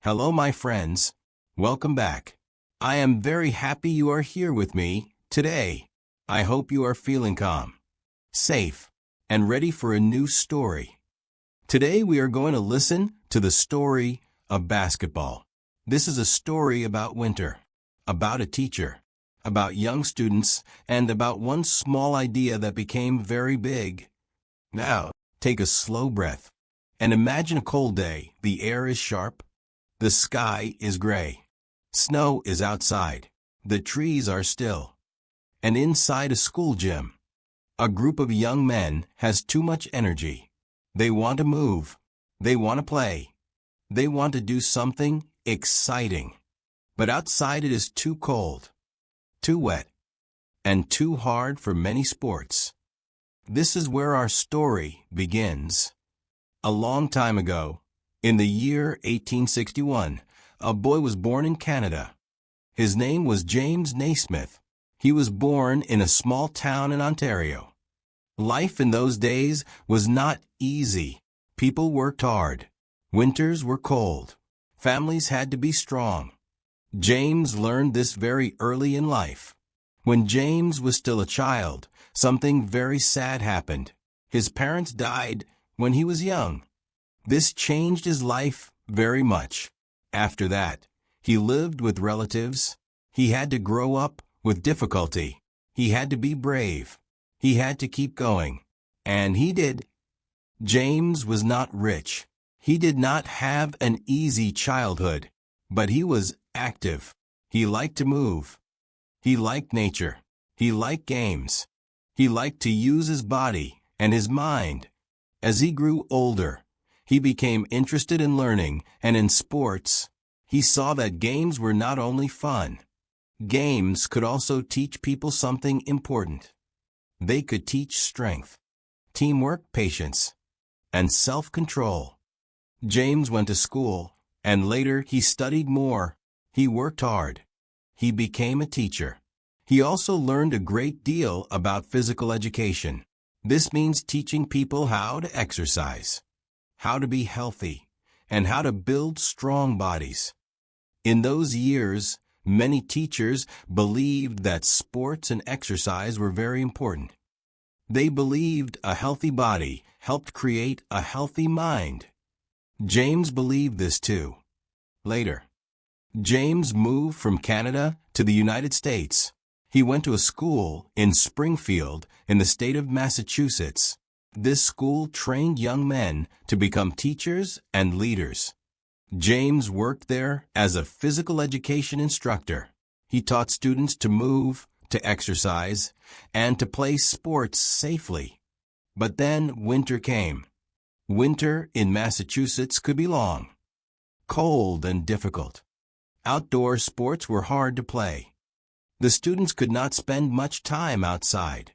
Hello, my friends. Welcome back. I am very happy you are here with me today. I hope you are feeling calm, safe, and ready for a new story. Today we are going to listen to the story of basketball. This is a story about winter, about a teacher, about young students, and about one small idea that became very big. Now, take a slow breath and imagine a cold day. The air is sharp. The sky is gray. Snow is outside. The trees are still. And inside a school gym, a group of young men has too much energy. They want to move. They want to play. They want to do something exciting. But outside it is too cold, too wet, and too hard for many sports. This is where our story begins. A long time ago, in the year 1861, a boy was born in Canada. His name was James Naismith. He was born in a small town in Ontario. Life in those days was not easy. People worked hard. Winters were cold. Families had to be strong. James learned this very early in life. When James was still a child, something very sad happened. His parents died when he was young. This changed his life very much. After that, he lived with relatives. He had to grow up with difficulty. He had to be brave. He had to keep going. And he did. James was not rich. He did not have an easy childhood, but he was active. He liked to move. He liked nature. He liked games. He liked to use his body and his mind. As he grew older, he became interested in learning and in sports. He saw that games were not only fun. Games could also teach people something important. They could teach strength, teamwork, patience, and self-control. James went to school, and later he studied more. He worked hard. He became a teacher. He also learned a great deal about physical education. This means teaching people how to exercise, how to be healthy, and how to build strong bodies. In those years, many teachers believed that sports and exercise were very important. They believed a healthy body helped create a healthy mind. James believed this too. Later, James moved from Canada to the United States. He went to a school in Springfield in the state of Massachusetts. This school trained young men to become teachers and leaders. James worked there as a physical education instructor. He taught students to move, to exercise, and to play sports safely. But then winter came. Winter in Massachusetts could be long, cold, and difficult. Outdoor sports were hard to play. The students could not spend much time outside.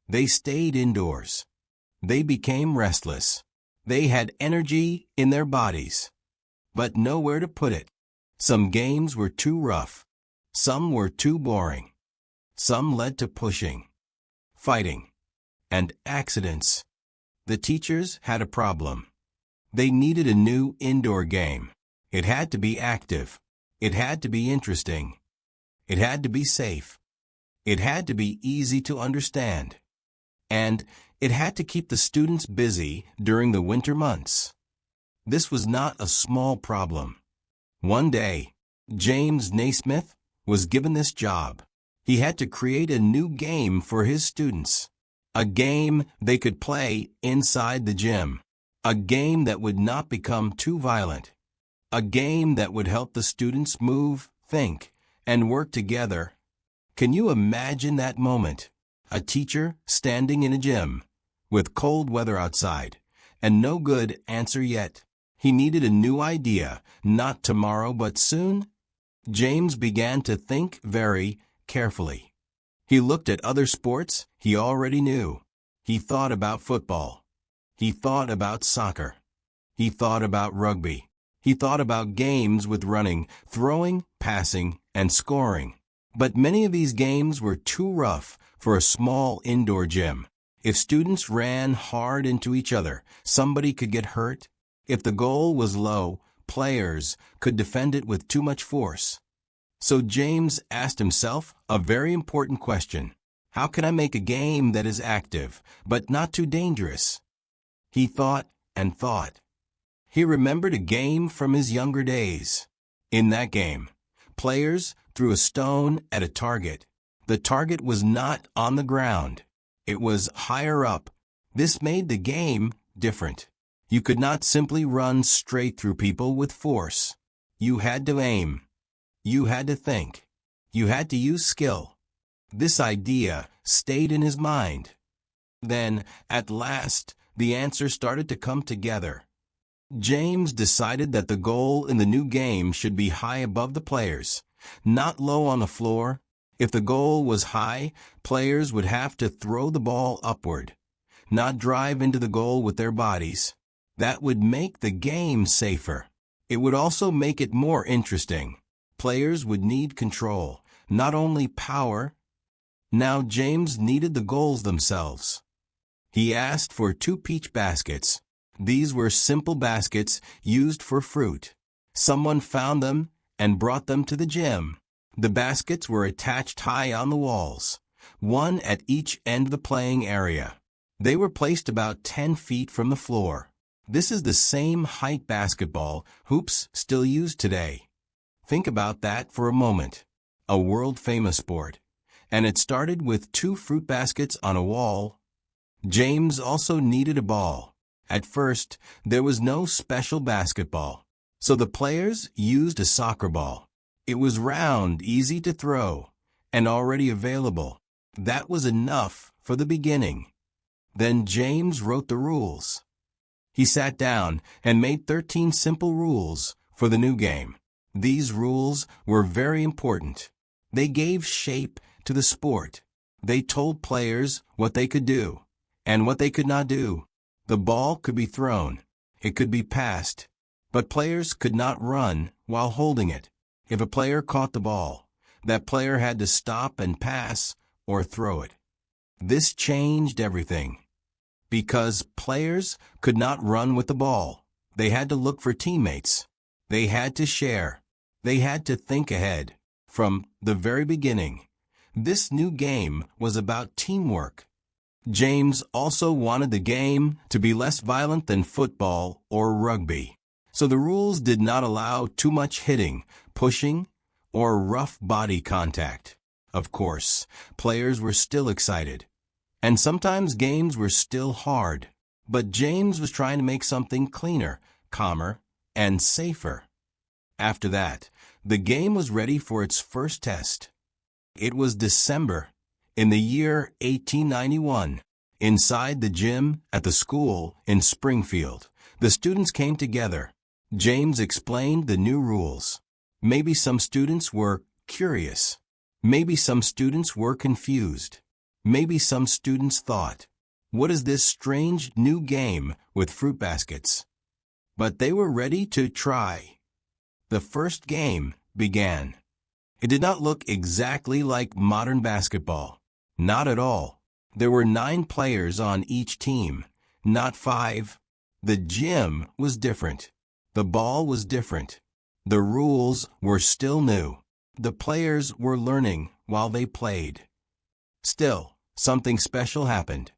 They stayed indoors. They became restless. They had energy in their bodies, but nowhere to put it. Some games were too rough. Some were too boring. Some led to pushing, fighting, and accidents. The teachers had a problem. They needed a new indoor game. It had to be active. It had to be interesting. It had to be safe. It had to be easy to understand. And it had to keep the students busy during the winter months. This was not a small problem. One day, James Naismith was given this job. He had to create a new game for his students. A game they could play inside the gym. A game that would not become too violent. A game that would help the students move, think, and work together. Can you imagine that moment? A teacher standing in a gym, with cold weather outside, and no good answer yet. He needed a new idea, not tomorrow but soon. James began to think very carefully. He looked at other sports he already knew. He thought about football. He thought about soccer. He thought about rugby. He thought about games with running, throwing, passing, and scoring. But many of these games were too rough for a small indoor gym. If students ran hard into each other, somebody could get hurt. If the goal was low, players could defend it with too much force. So James asked himself a very important question. How can I make a game that is active, but not too dangerous? He thought and thought. He remembered a game from his younger days. In that game, players threw a stone at a target. The target was not on the ground. It was higher up. This made the game different. You could not simply run straight through people with force. You had to aim. You had to think. You had to use skill. This idea stayed in his mind. Then, at last, the answer started to come together. James decided that the goal in the new game should be high above the players, not low on the floor. If the goal was high, players would have to throw the ball upward, not drive into the goal with their bodies. That would make the game safer. It would also make it more interesting. Players would need control, not only power. Now James needed the goals themselves. He asked for 2 peach baskets. These were simple baskets used for fruit. Someone found them and brought them to the gym. The baskets were attached high on the walls, one at each end of the playing area. They were placed about 10 feet from the floor. This is the same height basketball hoops still used today. Think about that for a moment. A world-famous sport. And it started with 2 fruit baskets on a wall. James also needed a ball. At first, there was no special basketball, so the players used a soccer ball. It was round, easy to throw, and already available. That was enough for the beginning. Then James wrote the rules. He sat down and made 13 simple rules for the new game. These rules were very important. They gave shape to the sport. They told players what they could do and what they could not do. The ball could be thrown. It could be passed. But players could not run while holding it. If a player caught the ball, that player had to stop and pass or throw it. This changed everything. Because players could not run with the ball, they had to look for teammates. They had to share. They had to think ahead. From the very beginning, this new game was about teamwork. James also wanted the game to be less violent than football or rugby. So the rules did not allow too much hitting, pushing, or rough body contact. Of course, players were still excited. And sometimes games were still hard. But James was trying to make something cleaner, calmer, and safer. After that, the game was ready for its first test. It was December, in the year 1891. Inside the gym at the school in Springfield, the students came together. James explained the new rules. Maybe some students were curious. Maybe some students were confused. Maybe some students thought, what is this strange new game with fruit baskets? But they were ready to try. The first game began. It did not look exactly like modern basketball. Not at all. There were 9 players on each team, not 5. The gym was different. The ball was different. The rules were still new. The players were learning while they played. Still, something special happened.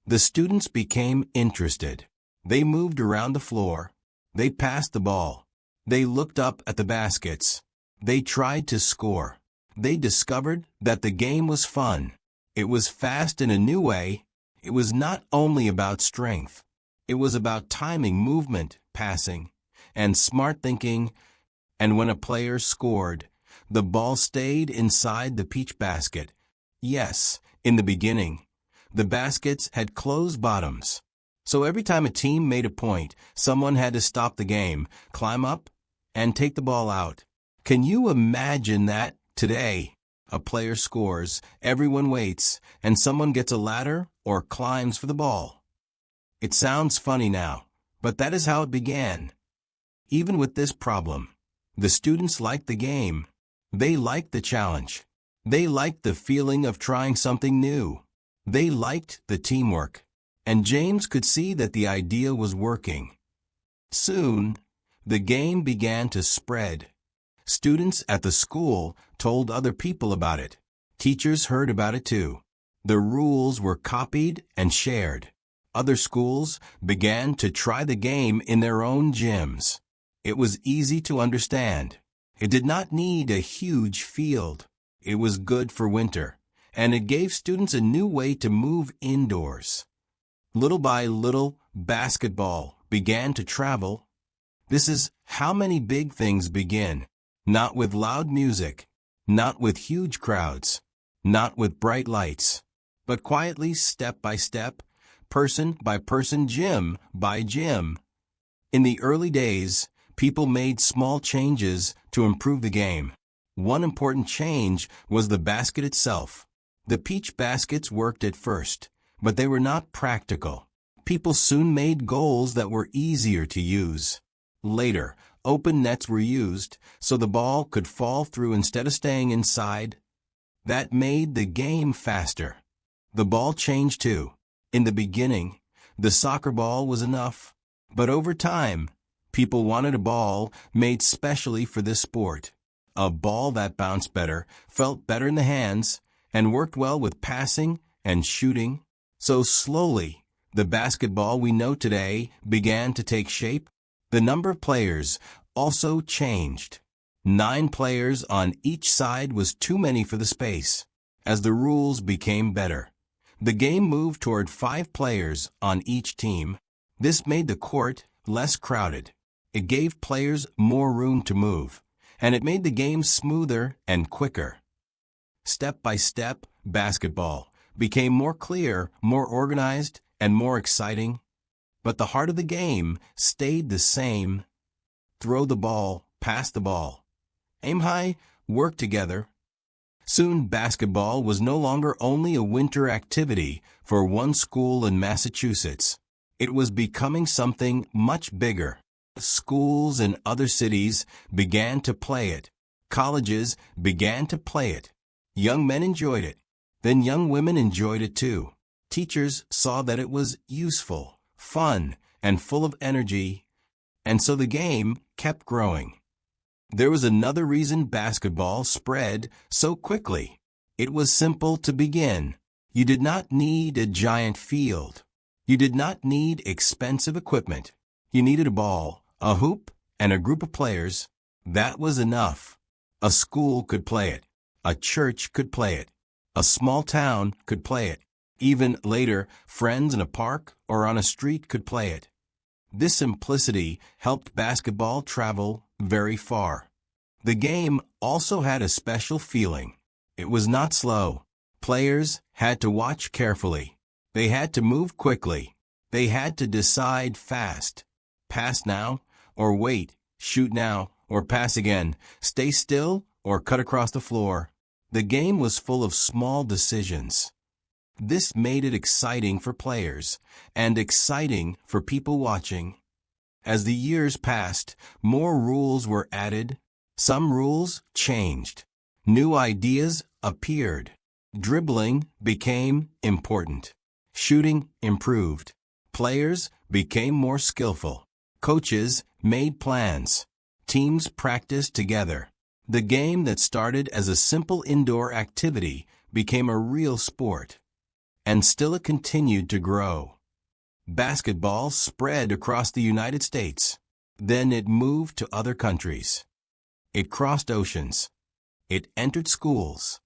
The students became interested. They moved around the floor. They passed the ball. They looked up at the baskets. They tried to score. They discovered that the game was fun. It was fast in a new way. It was not only about strength. It was about timing, movement, passing, and smart thinking. And when a player scored, the ball stayed inside the peach basket. Yes, in the beginning, the baskets had closed bottoms. So every time a team made a point, someone had to stop the game, climb up, and take the ball out. Can you imagine that today? A player scores, everyone waits, and someone gets a ladder or climbs for the ball. It sounds funny now, but that is how it began. Even with this problem, the students liked the game. They liked the challenge. They liked the feeling of trying something new. They liked the teamwork. And James could see that the idea was working. Soon, The game began to spread. Students at the school told other people about it. Teachers heard about it too. The rules were copied and shared. Other schools began to try the game in their own gyms. It was easy to understand. It did not need a huge field. It was good for winter, and it gave students a new way to move indoors. Little by little, basketball began to travel. This is how many big things begin. Not with loud music, not with huge crowds, not with bright lights, but quietly, step by step, person by person, gym by gym. In the early days, people made small changes to improve the game. One important change was the basket itself. The peach baskets worked at first, but they were not practical. People soon made goals that were easier to use. Later, open nets were used so the ball could fall through instead of staying inside. That made the game faster. The ball changed too. In the beginning, the soccer ball was enough, but over time, people wanted a ball made specially for this sport. A ball that bounced better, felt better in the hands, and worked well with passing and shooting. So slowly, the basketball we know today began to take shape. The number of players also changed. 9 players on each side was too many for the space. As the rules became better, the game moved toward 5 players on each team. This made the court less crowded. It gave players more room to move, and it made the game smoother and quicker. Step by step, basketball became more clear, more organized, and more exciting. But the heart of the game stayed the same. Throw the ball, pass the ball. Aim high, work together. Soon basketball was no longer only a winter activity for one school in Massachusetts. It was becoming something much bigger. Schools in other cities began to play it. Colleges began to play it. Young men enjoyed it. Then young women enjoyed it too. Teachers saw that it was useful, fun, and full of energy, and so the game kept growing. There was another reason basketball spread so quickly. It was simple to begin. You did not need a giant field. You did not need expensive equipment. You needed a ball, a hoop, and a group of players. That was enough. A school could play it. A church could play it. A small town could play it. Even later, friends in a park or on a street could play it. This simplicity helped basketball travel very far. The game also had a special feeling. It was not slow. Players had to watch carefully. They had to move quickly. They had to decide fast. Pass now, or wait, shoot now, or pass again, stay still, or cut across the floor. The game was full of small decisions. This made it exciting for players, and exciting for people watching. As the years passed, more rules were added. Some rules changed. New ideas appeared. Dribbling became important. Shooting improved. Players became more skillful. Coaches made plans. Teams practiced together. The game that started as a simple indoor activity became a real sport. And still it continued to grow. Basketball spread across the United States. Then it moved to other countries. It crossed oceans. It entered schools,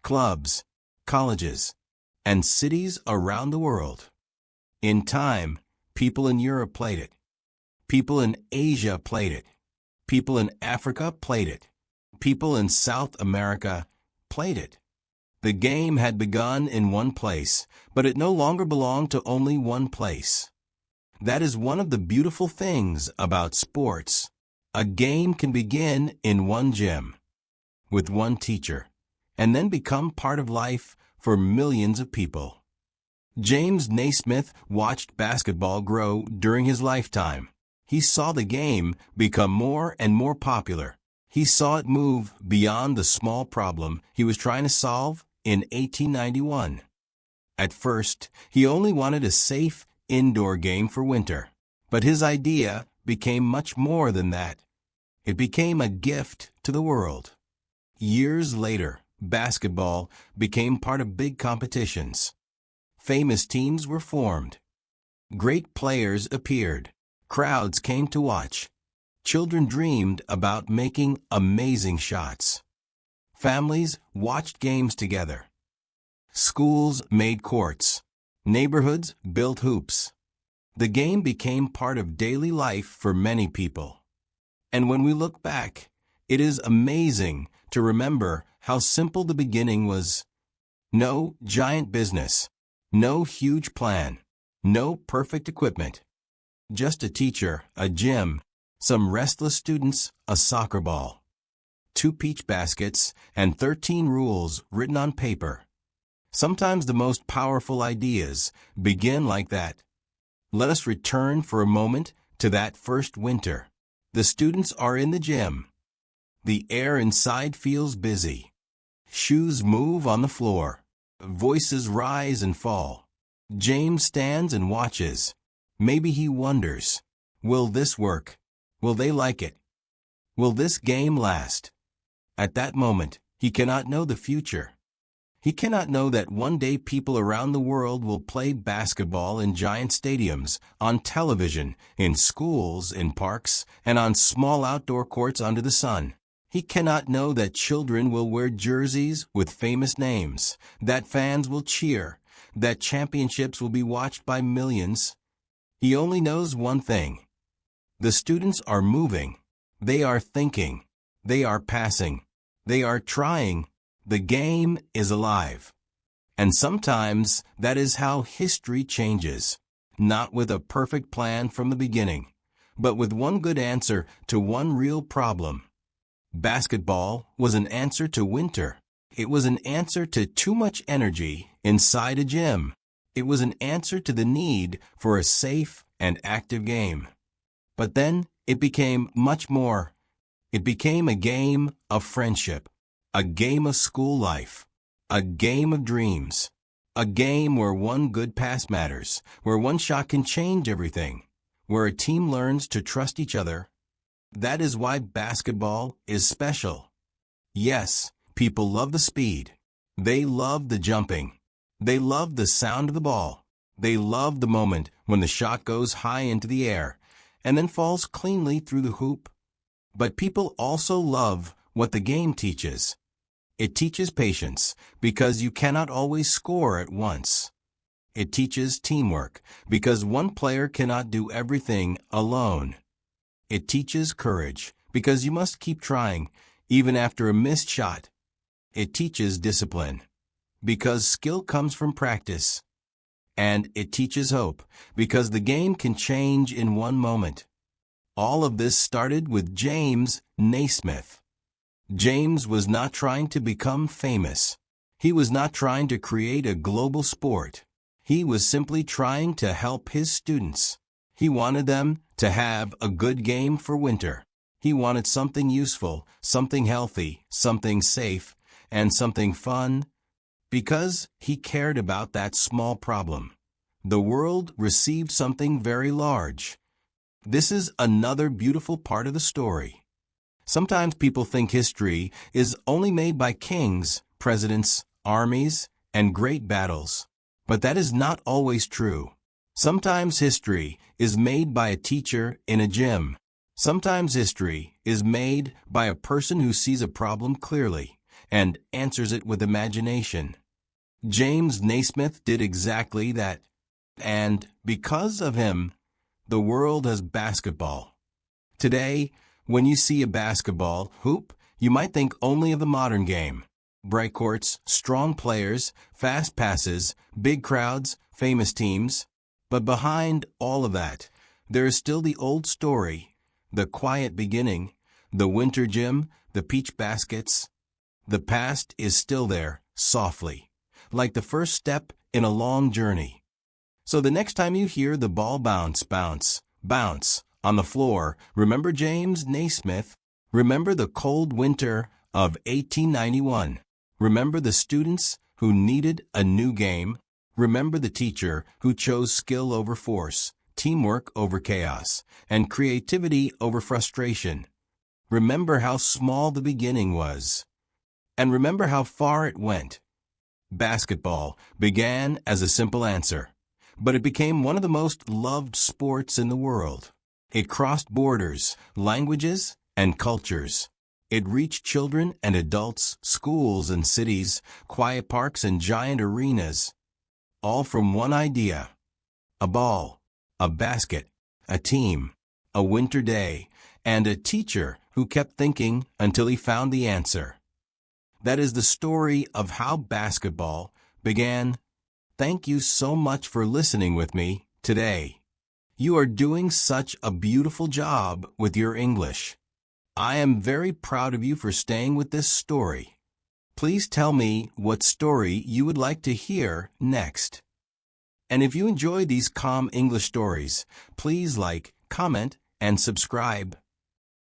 clubs, colleges, and cities around the world. In time, people in Europe played it. People in Asia played it. People in Africa played it. People in South America played it. The game had begun in one place, but it no longer belonged to only one place. That is one of the beautiful things about sports. A game can begin in one gym, with one teacher, and then become part of life for millions of people. James Naismith watched basketball grow during his lifetime. He saw the game become more and more popular. He saw it move beyond the small problem he was trying to solve in 1891. At first, he only wanted a safe, indoor game for winter. But his idea became much more than that. It became a gift to the world. Years later, basketball became part of big competitions. Famous teams were formed. Great players appeared. Crowds came to watch. Children dreamed about making amazing shots. Families watched games together. Schools made courts. Neighborhoods built hoops. The game became part of daily life for many people. And when we look back, it is amazing to remember how simple the beginning was. No giant business, no huge plan, no perfect equipment. Just a teacher, a gym, some restless students, a soccer ball, 2 peach baskets, and 13 rules written on paper. Sometimes the most powerful ideas begin like that. Let us return for a moment to that first winter. The students are in the gym. The air inside feels busy. Shoes move on the floor. Voices rise and fall. James stands and watches. Maybe he wonders, will this work? Will they like it? Will this game last? At that moment, he cannot know the future. He cannot know that one day people around the world will play basketball in giant stadiums, on television, in schools, in parks, and on small outdoor courts under the sun. He cannot know that children will wear jerseys with famous names, that fans will cheer, that championships will be watched by millions. He only knows one thing. The students are moving. They are thinking. They are passing. They are trying. The game is alive. And sometimes that is how history changes. Not with a perfect plan from the beginning, but with one good answer to one real problem. Basketball was an answer to winter. It was an answer to too much energy inside a gym. It was an answer to the need for a safe and active game. But then it became much more. It became a game of friendship. A game of school life, a game of dreams, a game where one good pass matters, where one shot can change everything, where a team learns to trust each other. That is why basketball is special. Yes, people love the speed. They love the jumping. They love the sound of the ball. They love the moment when the shot goes high into the air and then falls cleanly through the hoop. But people also love what the game teaches. It teaches patience, because you cannot always score at once. It teaches teamwork, because one player cannot do everything alone. It teaches courage, because you must keep trying, even after a missed shot. It teaches discipline, because skill comes from practice. And it teaches hope, because the game can change in one moment. All of this started with James Naismith. James was not trying to become famous. He was not trying to create a global sport. He was simply trying to help his students. He wanted them to have a good game for winter. He wanted something useful, something healthy, something safe, and something fun, because he cared about that small problem. The world received something very large. This is another beautiful part of the story. Sometimes people think history is only made by kings, presidents, armies, and great battles. But that is not always true. Sometimes history is made by a teacher in a gym. Sometimes history is made by a person who sees a problem clearly and answers it with imagination. James Naismith did exactly that. And because of him, the world has basketball. Today, when you see a basketball hoop, you might think only of the modern game. Bright courts, strong players, fast passes, big crowds, famous teams. But behind all of that, there is still the old story, the quiet beginning, the winter gym, the peach baskets. The past is still there, softly, like the first step in a long journey. So the next time you hear the ball bounce, bounce, bounce on the floor, remember James Naismith. Remember the cold winter of 1891. Remember the students who needed a new game. Remember the teacher who chose skill over force, teamwork over chaos, and creativity over frustration. Remember how small the beginning was. And remember how far it went. Basketball began as a simple answer, but it became one of the most loved sports in the world. It crossed borders, languages, and cultures. It reached children and adults, schools and cities, quiet parks and giant arenas, all from one idea: a ball, a basket, a team, a winter day, and a teacher who kept thinking until he found the answer. That is the story of how basketball began. Thank you so much for listening with me today. You are doing such a beautiful job with your English. I am very proud of you for staying with this story. Please tell me what story you would like to hear next. And if you enjoy these calm English stories, please like, comment, and subscribe.